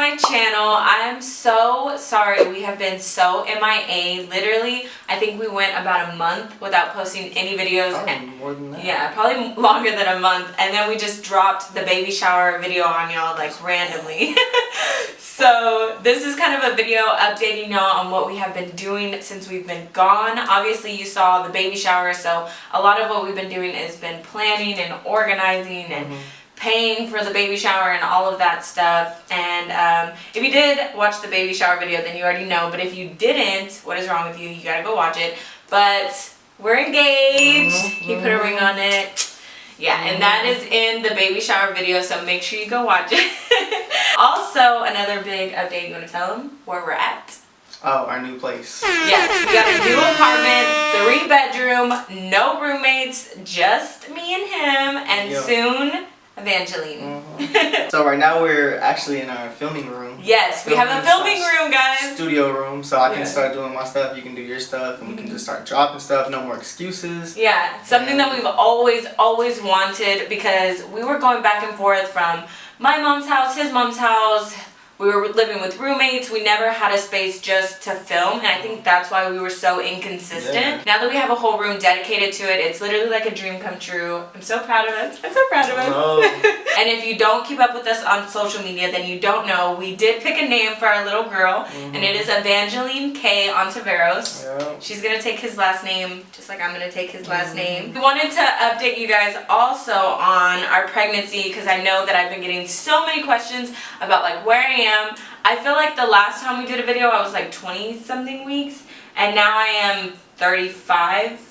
my channel. I'm so sorry we have been so MIA. Literally, I think we went about a month without posting any videos. Probably more than that. Yeah, probably longer than a month. And then we just dropped the baby shower video on y'all like randomly. So this is kind of a video updating y'all on what we have been doing since we've been gone. Obviously you saw the baby shower, so a lot of what we've been doing has been planning and organizing and paying for the baby shower and all of that stuff. And if you did watch the baby shower video, then you already know. But if you didn't, what is wrong with you? You gotta go watch it. But we're engaged. He put a ring on it. Yeah, and that is in the baby shower video, so make sure you go watch it. Also, another big update, you want to tell them where we're at? Oh, our new place. Yes, we got a new apartment, 3-bedroom, no roommates, just me and him, and soon, Evangeline. So right now we're actually in our filming room. Yes, we have a filming room, guys. Studio room, so I can start doing my stuff, you can do your stuff, and we can just start dropping stuff, no more excuses. Yeah, something that we've always wanted, because we were going back and forth from my mom's house, his mom's house. We were living with roommates. We never had a space just to film, and I think that's why we were so inconsistent. Yeah. Now that we have a whole room dedicated to it, it's literally like a dream come true. I'm so proud of us. I'm so proud of us. Oh. And if you don't keep up with us on social media, then you don't know. We did pick a name for our little girl, and it is Brittney Kay Ontiveros. Yeah. She's going to take his last name, just like I'm going to take his last name. We wanted to update you guys also on our pregnancy, because I know that I've been getting so many questions about like where I am. I feel like the last time we did a video I was like 20 something weeks, and now I am 35 weeks.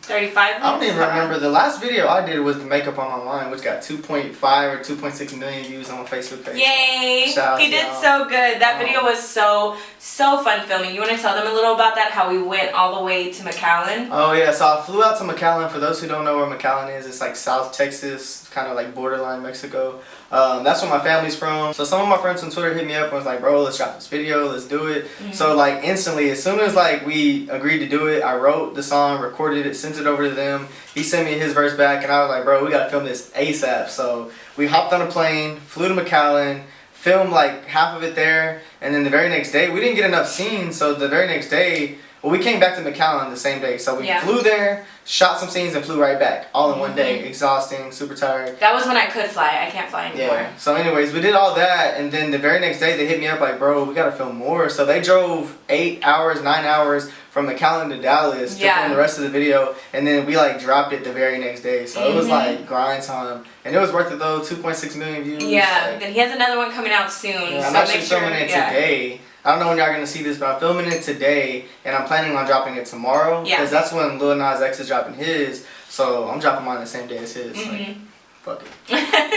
I don't even remember. The last video I did was the makeup on my line, which got 2.5 or 2.6 million views on my Facebook page. Yay! He did so good. That video was so fun filming. You want to tell them a little about that, how we went all the way to McAllen? Oh yeah, so I flew out to McAllen. For those who don't know where McAllen is, it's like South Texas, kind of like borderline Mexico. That's where my family's from. So some of my friends on Twitter hit me up and was like, bro, let's drop this video, let's do it. So like instantly, as soon as like we agreed to do it, I wrote the song, recorded it, sent it over to them. He sent me his verse back, and I was like, bro, we gotta film this ASAP. So we hopped on a plane, flew to McAllen, filmed like half of it there, and then the very next day, we didn't get enough scenes, so the very next day, well, we came back to McAllen the same day. So we flew there, shot some scenes, and flew right back. All in one day. Exhausting, super tired. That was when I could fly. I can't fly anymore. Yeah. So anyways, we did all that, and then the very next day, they hit me up like, bro, we gotta film more. So they drove 8 hours, 9 hours from McAllen to Dallas to film the rest of the video, and then we like dropped it the very next day. So it was like grind time. And it was worth it though, 2.6 million views. Yeah, like, then he has another one coming out soon. Yeah, so I'm actually filming it today. I don't know when y'all are going to see this, but I'm filming it today, and I'm planning on dropping it tomorrow. Because that's when Lil Nas X is dropping his, so I'm dropping mine the same day as his. Like, fuck it.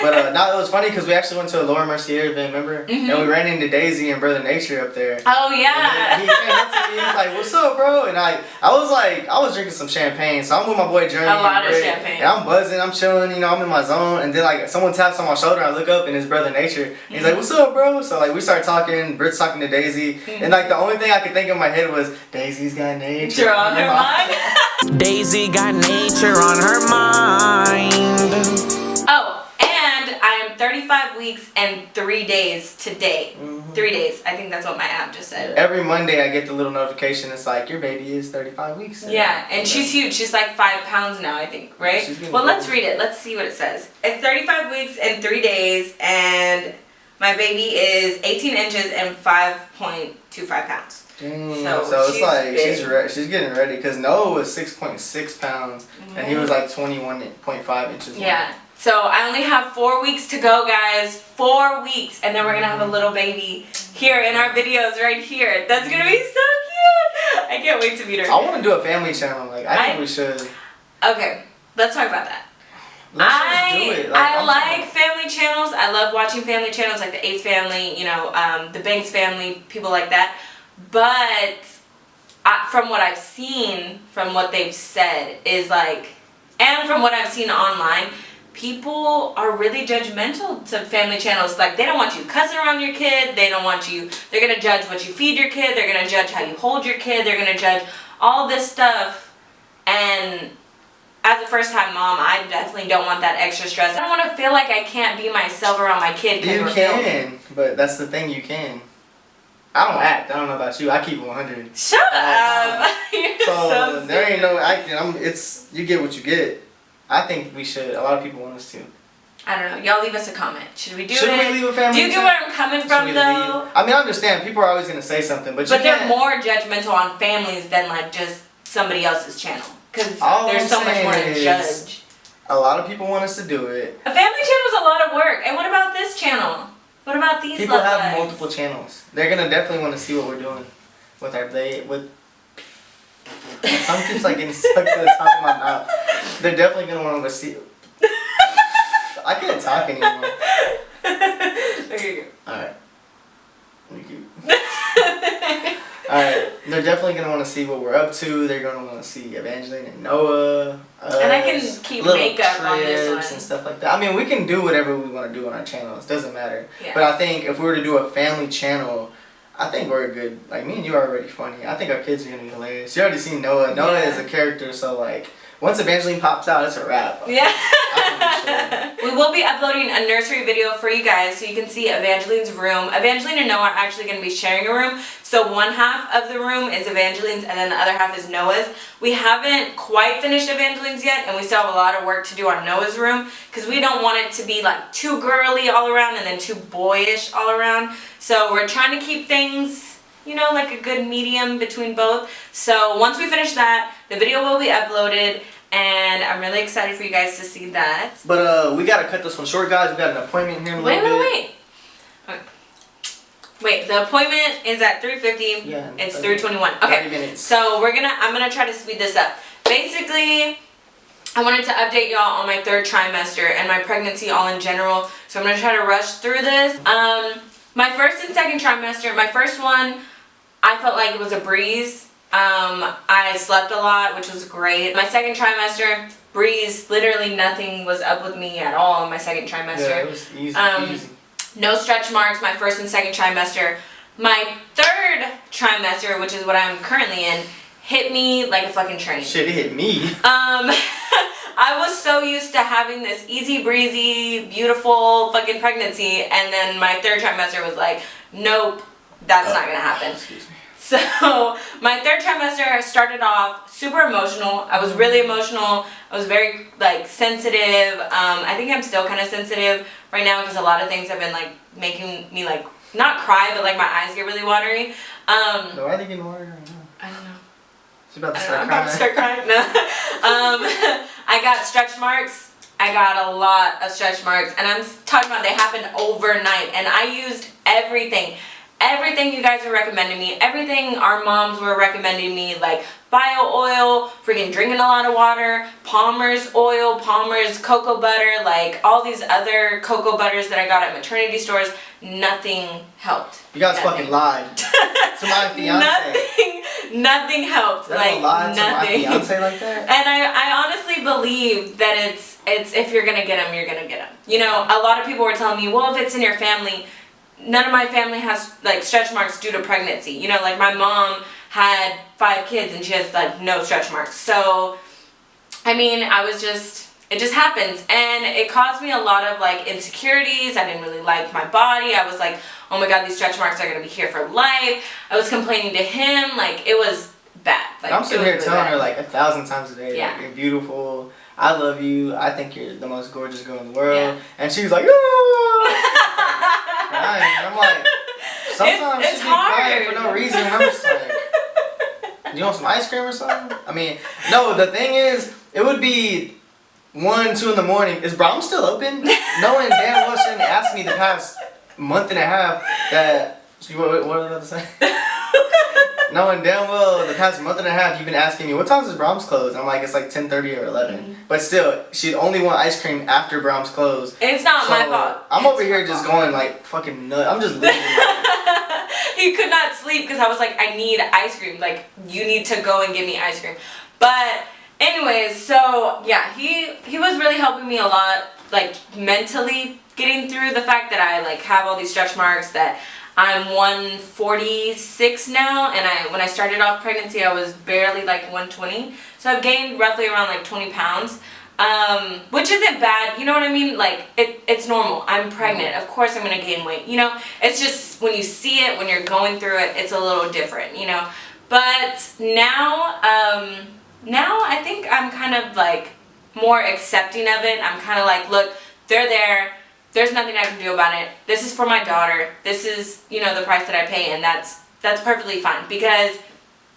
But now it was funny because we actually went to a Laura Mercier event, remember? And we ran into Daisy and Brother Nature up there. Oh yeah. And he came up to me, he was like, "What's up, bro?" And I was drinking some champagne, so I'm with my boy Journey. A lot of champagne. And I'm buzzing, I'm chilling, you know, I'm in my zone. And then like someone taps on my shoulder, I look up and it's Brother Nature. And he's like, "What's up, bro?" So like we started talking, Britt's talking to Daisy, and like the only thing I could think in my head was Daisy's got nature on her mind. Daisy got nature on her mind. Oh, and I am 35 weeks and 3 days today. 3 days. I think that's what my app just said. Every Monday I get the little notification. It's like, your baby is 35 weeks. Yeah, and she's huge. She's like 5 pounds now, I think, right? Well, let's read it. Let's see what it says. It's 35 weeks and 3 days, and my baby is 18 inches and 5.25 pounds. Dang. So it's like she's getting ready, because Noah was 6.6 pounds and he was like 21.5 inches long. Yeah. So I only have 4 weeks to go, guys. 4 weeks, and then we're gonna have a little baby here in our videos right here. That's gonna be so cute. I can't wait to meet her. I want to do a family channel. Like I think we should. Okay, let's talk about that. Let's do it. I like family channels. I love watching family channels like the Ace family, you know, the Banks family, people like that. But from what I've seen, from what they've said, is like, and from what I've seen online, people are really judgmental to family channels. Like, they don't want you cussing around your kid. They don't want you, they're going to judge what you feed your kid. They're going to judge how you hold your kid. They're going to judge all this stuff. And as a first-time mom, I definitely don't want that extra stress. I don't want to feel like I can't be myself around my kid. You can, but that's the thing, you can. I don't act. I don't know about you. I keep it 100. Shut up. You're so there serious. ain't no acting. You get what you get. I think we should. A lot of people want us to. I don't know. Y'all leave us a comment. Should we do Should it? we leave a family? Do you get where I'm coming from, though? I mean, I understand. People are always gonna say something, but they're more judgmental on families than like just somebody else's channel, because there's so much more to judge. A lot of people want us to do it. A family channel is a lot of work. And what about this channel? What about these? People have legs? multiple channels. They're gonna definitely want to see what we're doing with our my tongue keeps like getting stuck to the top of my mouth. They're definitely gonna want to see. I can't talk anymore. Okay, Alright. Thank you. Alright. They're definitely gonna want to see what we're up to. They're gonna want to see Evangeline and Noah. And I can keep makeup on this one. And stuff like that. I mean, we can do whatever we want to do on our channels. Doesn't matter. Yeah. But I think if we were to do a family channel, I think we're good. Like, me and you are already funny. I think our kids are gonna be hilarious. You already seen Noah. Noah is a character, so like, once Evangeline pops out, it's a wrap. Yeah. We will be uploading a nursery video for you guys so you can see Evangeline's room. Evangeline and Noah are actually going to be sharing a room. So one half of the room is Evangeline's and then the other half is Noah's. We haven't quite finished Evangeline's yet, and we still have a lot of work to do on Noah's room because we don't want it to be like too girly all around and then too boyish all around. So we're trying to keep things, you know, like a good medium between both. So once we finish that, the video will be uploaded, and I'm really excited for you guys to see that. But we gotta cut this one short, guys. We got an appointment here in a little bit. Wait, the appointment is at 3:50. Yeah. It's 3:21. Okay. 30 minutes. So I'm gonna try to speed this up. Basically, I wanted to update y'all on my 3rd trimester and my pregnancy all in general. So I'm gonna try to rush through this. My 1st and 2nd trimester, my first one, I felt like it was a breeze. I slept a lot, which was great. My 2nd trimester, breeze, literally nothing was up with me at all in my 2nd trimester. Yeah, it was easy, easy. No stretch marks my 1st and 2nd trimester. My 3rd trimester, which is what I'm currently in, hit me like a fucking train. Shit, it hit me. I was so used to having this easy breezy, beautiful fucking pregnancy, and then my 3rd trimester was like, nope, that's not gonna happen. Excuse me. So my 3rd trimester started off super emotional. I was really emotional. I was very like sensitive. I think I'm still kind of sensitive right now because a lot of things have been like making me like not cry, but like my eyes get really watery. So why are they getting watery right now? I don't know. She's about to I'm start about to start crying. No. I got stretch marks. I got a lot of stretch marks, and I'm talking about they happened overnight, and I used everything you guys were recommending me, everything our moms were recommending me, like bio oil, freaking drinking a lot of water, Palmer's oil, Palmer's cocoa butter, like all these other cocoa butters that I got at maternity stores. Nothing helped. You guys fucking lied to my fiance. Nothing helped. Like lie nothing. to my fiance like that? And I honestly believe that it's if you're gonna get them, you're gonna get them. You know, a lot of people were telling me, well, if it's in your family. None of my family has like stretch marks due to pregnancy. You know, like my mom had 5 kids and she has like no stretch marks. So, I mean, it just happens. And it caused me a lot of like insecurities. I didn't really like my body. I was like, oh my God, these stretch marks are gonna be here for life. I was complaining to him. Like, it was bad. Like, I'm sitting here really telling bad. her like 1,000 times a day, Yeah. like, you're beautiful. I love you. I think you're the most gorgeous girl in the world. Yeah. And she was like, oh. Crying. And I'm like, sometimes It's she be hard. crying for no reason. And I'm just like, you want some ice cream or something? I mean, no, the thing is, it would be 1, 2 in the morning. Is Braum still open? Knowing damn well she didn't ask me the past month and a half that, what was I about to say? Knowing damn well the past month and a half you've been asking me, what time does Brahms close? I'm like, it's like 10:30 or 11. But still, she'd only want ice cream after Brahms close. It's not my fault. I'm over here just going like fucking nuts. I'm just losing He could not sleep because I was like, I need ice cream. Like, you need to go and give me ice cream. But anyways, so yeah, he was really helping me a lot, like mentally getting through the fact that I like have all these stretch marks, that I'm 146 now, and when I started off pregnancy, I was barely like 120. So I've gained roughly around like 20 pounds, which isn't bad. You know what I mean? Like it's normal. I'm pregnant. Of course I'm gonna gain weight. You know, it's just when you see it, when you're going through it, it's a little different. You know, but now, now I think I'm kind of like more accepting of it. I'm kind of like, look, they're there. There's nothing I can do about it. This is for my daughter. This is, you know, the price that I pay, and that's perfectly fine because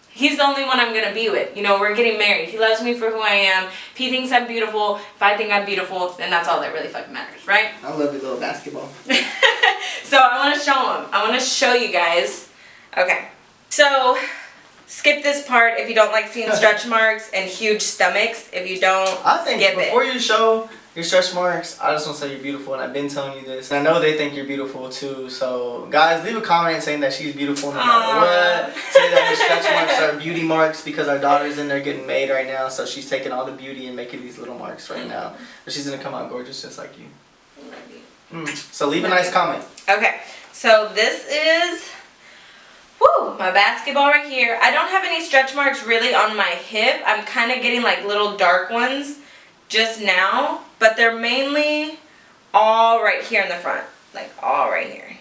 he's the only one I'm gonna be with. You know, we're getting married. He loves me for who I am. If he thinks I'm beautiful, if I think I'm beautiful, then that's all that really fucking matters, right? I love your little basketball. So I want to show him. I want to show you guys. Okay. So skip this part if you don't like seeing stretch marks and huge stomachs. If you don't, I think skip before it. you show your stretch marks, I just want to say you're beautiful, and I've been telling you this. And I know they think you're beautiful too. So guys, leave a comment saying that she's beautiful no matter what. Say that her stretch marks are beauty marks because our daughter's in there getting made right now. So she's taking all the beauty and making these little marks right now. But she's gonna come out gorgeous just like you. So leave a nice comment. Okay. So this is, woo, my basketball right here. I don't have any stretch marks really on my hip. I'm kind of getting like little dark ones just now, but they're mainly all right here in the front, like all right here.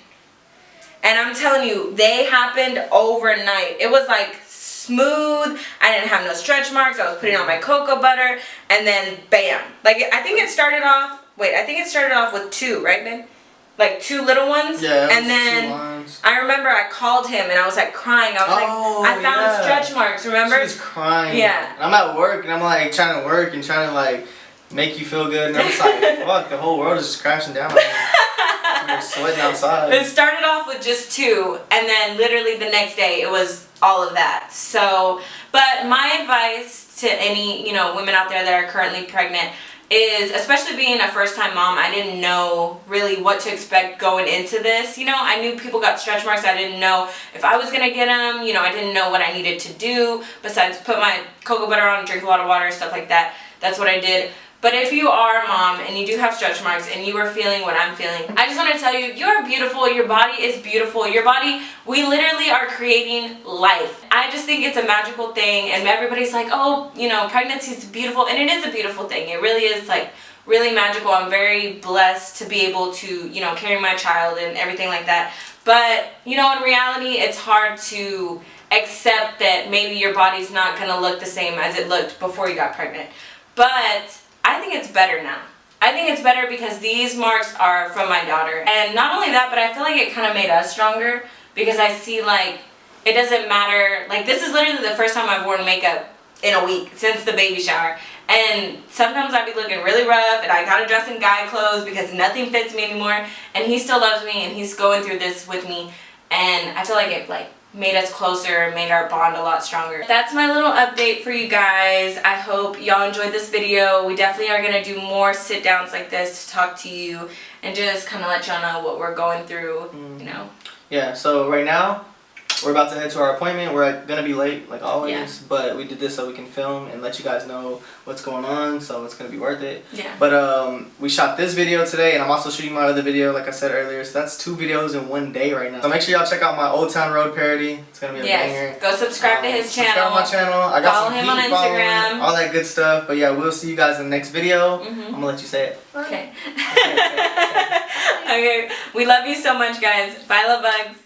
And I'm telling you, they happened overnight. It was like smooth. I didn't have no stretch marks. I was putting on my cocoa butter, and then bam. Like I think it started off. Wait, I think it started off with 2, right, babe? Like 2 little ones. Yeah. And then I remember I called him and I was like crying. I was like, I found stretch marks. Remember? She was crying. Yeah. I'm at work and I'm like trying to work and trying to like make you feel good, and I'm just like, fuck, the whole world is just crashing down on me. We're sweating outside. It started off with just 2, and then literally the next day it was all of that. So, but my advice to any, you know, women out there that are currently pregnant is, especially being a first-time mom, I didn't know really what to expect going into this. You know, I knew people got stretch marks. I didn't know if I was gonna get them. You know, I didn't know what I needed to do besides put my cocoa butter on, drink a lot of water, stuff like that. That's what I did. But if you are a mom and you do have stretch marks and you are feeling what I'm feeling, I just want to tell you, you are beautiful. Your body is beautiful. Your body, we literally are creating life. I just think it's a magical thing, and everybody's like, oh, you know, pregnancy is beautiful, and it is a beautiful thing. It really is, like, really magical. I'm very blessed to be able to, you know, carry my child and everything like that. But, you know, in reality, it's hard to accept that maybe your body's not going to look the same as it looked before you got pregnant. But I think it's better now. I think it's better because these marks are from my daughter. And not only that, but I feel like it kind of made us stronger because I see, like, it doesn't matter. Like, this is literally the first time I've worn makeup in a week since the baby shower. And sometimes I'd be looking really rough and I gotta dress in guy clothes because nothing fits me anymore. And he still loves me and he's going through this with me. And I feel like it, like, made us closer, made our bond a lot stronger. That's my little update for you guys. I hope y'all enjoyed this video. We definitely are gonna do more sit downs like this to talk to you and just kind of let y'all know what we're going through, you know. Yeah, so right now, we're about to head to our appointment. We're gonna be late, like always, but we did this so we can film and let you guys know what's going on, so it's gonna be worth it. Yeah. But we shot this video today, and I'm also shooting my other video, like I said earlier, so that's 2 videos in one day right now. So make sure y'all check out my Old Town Road parody. It's gonna be a banger. Go subscribe to his channel. Subscribe to my channel. I got Follow some him heat on Instagram. following, all that good stuff. But yeah, we'll see you guys in the next video. I'm gonna let you say it. Okay. Okay. We love you so much, guys. Bye, love bugs.